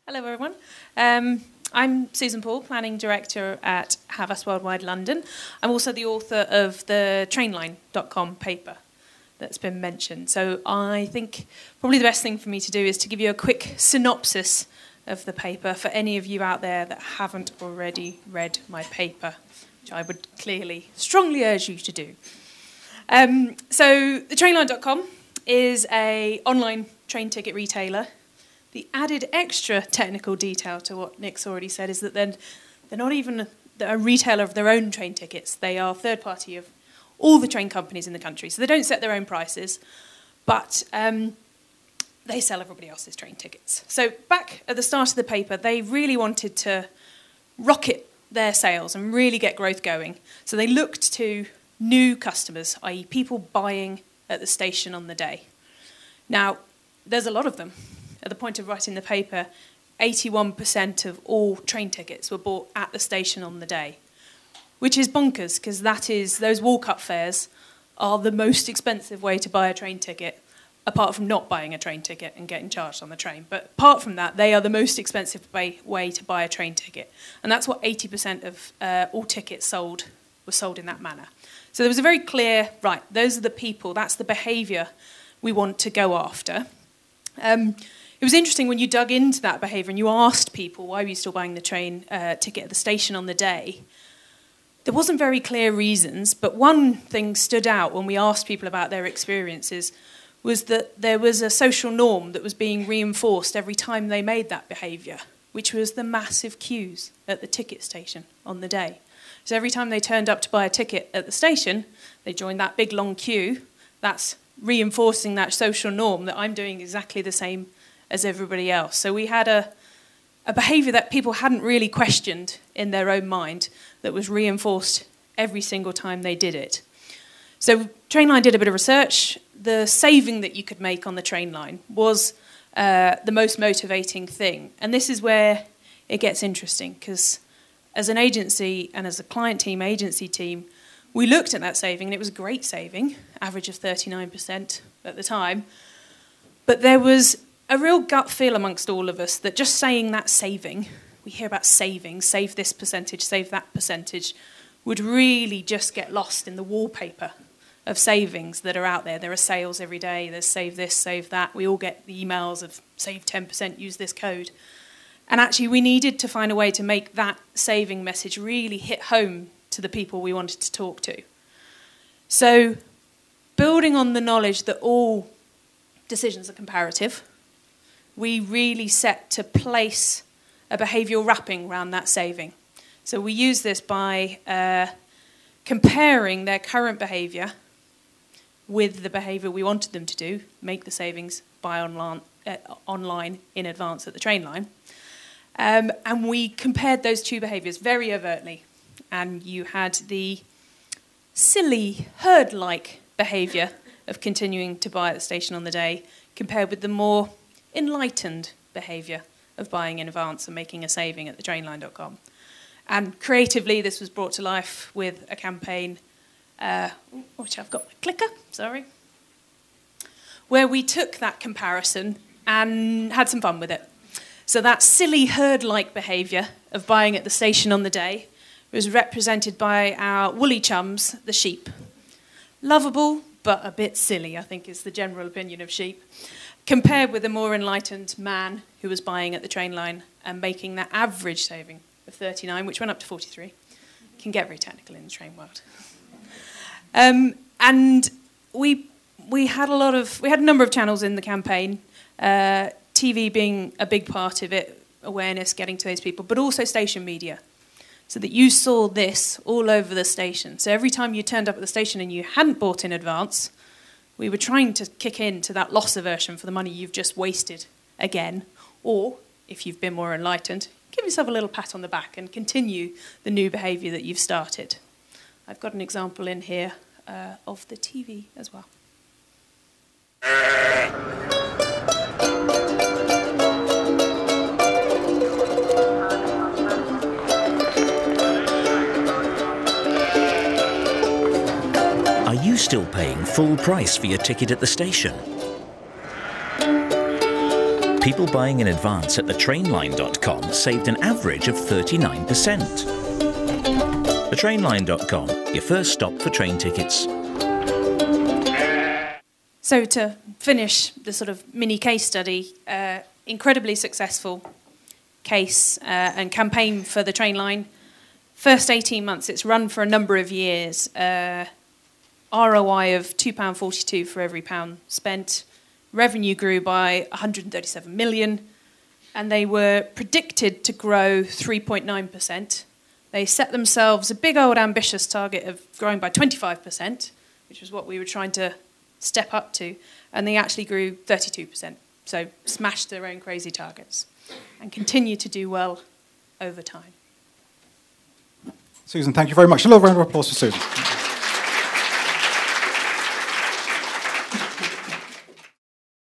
Hello, everyone. I'm Susan Poole, Planning Director at Havas Worldwide London. I'm also the author of the Trainline.com paper that's been mentioned. So I think probably the best thing for me to do is to give you a quick synopsis of the paper for any of you out there that haven't already read my paper, which I would clearly strongly urge you to do. So the Trainline.com is an online train ticket retailer. The added extra technical detail to what Nick's already said is that they're not even a retailer of their own train tickets. They are third party of all the train companies in the country. So they don't set their own prices, but they sell everybody else's train tickets. So back at the start of the paper, they really wanted to rocket their sales and really get growth going. So they looked to new customers, i.e. people buying at the station on the day. Now, there's a lot of them. At the point of writing the paper, 81% of all train tickets were bought at the station on the day, which is bonkers because those walk-up fares are the most expensive way to buy a train ticket, apart from not buying a train ticket and getting charged on the train. But apart from that, they are the most expensive way to buy a train ticket. And that's what 80% of all tickets were sold in that manner. So there was a very clear, right, those are the people, that's the behaviour we want to go after. It was interesting when you dug into that behaviour and you asked people why were you still buying the train ticket at the station on the day. There wasn't very clear reasons, but one thing stood out when we asked people about their experiences was that there was a social norm that was being reinforced every time they made that behaviour, which was the massive queues at the ticket station on the day. So every time they turned up to buy a ticket at the station, they joined that big long queue. That's reinforcing that social norm that I'm doing exactly the same as everybody else. So we had a behaviour that people hadn't really questioned in their own mind that was reinforced every single time they did it. So Trainline did a bit of research. The saving that you could make on the Trainline was the most motivating thing. And this is where it gets interesting, because as an agency and as a client team, agency team, we looked at that saving, and it was a great saving, average of 39% at the time. But there was a real gut feel amongst all of us that just saying that saving, we hear about savings, save this percentage, save that percentage, would really just get lost in the wallpaper of savings that are out there. There are sales every day, there's save this, save that. We all get the emails of save 10%, use this code. And actually we needed to find a way to make that saving message really hit home to the people we wanted to talk to. So building on the knowledge that all decisions are comparative, we really set to place a behavioural wrapping around that saving. So we use this by comparing their current behaviour with the behaviour we wanted them to do, make the savings, buy online in advance at the Trainline. And we compared those two behaviours very overtly. And you had the silly, herd-like behaviour of continuing to buy at the station on the day compared with the more enlightened behaviour of buying in advance and making a saving at the Trainline.com. And creatively, this was brought to life with a campaign, which I've got my clicker, sorry, where we took that comparison and had some fun with it. So that silly herd-like behaviour of buying at the station on the day was represented by our woolly chums, the sheep. Lovable, but a bit silly, I think is the general opinion of sheep, compared with a more enlightened man who was buying at the Trainline and making that average saving of 39, which went up to 43. Can get very technical in the train world. And we had a number of channels in the campaign, TV being a big part of it, awareness, getting to those people, but also station media, so that you saw this all over the station. So every time you turned up at the station and you hadn't bought in advance, we were trying to kick into that loss aversion for the money you've just wasted again. Or, if you've been more enlightened, give yourself a little pat on the back and continue the new behaviour that you've started. I've got an example in here of the TV as well. Are you still paying full price for your ticket at the station? people buying in advance at thetrainline.com saved an average of 39%. Thetrainline.com, your first stop for train tickets. So to finish the sort of mini case study, incredibly successful case and campaign for the train line. First 18 months, it's run for a number of years. ROI of £2.42 for every pound spent. Revenue grew by 137 million, and they were predicted to grow 3.9%. They set themselves a big old ambitious target of growing by 25%, which was what we were trying to step up to, and they actually grew 32%. So smashed their own crazy targets and continue to do well over time. Susan, thank you very much. A little round of applause for Susan.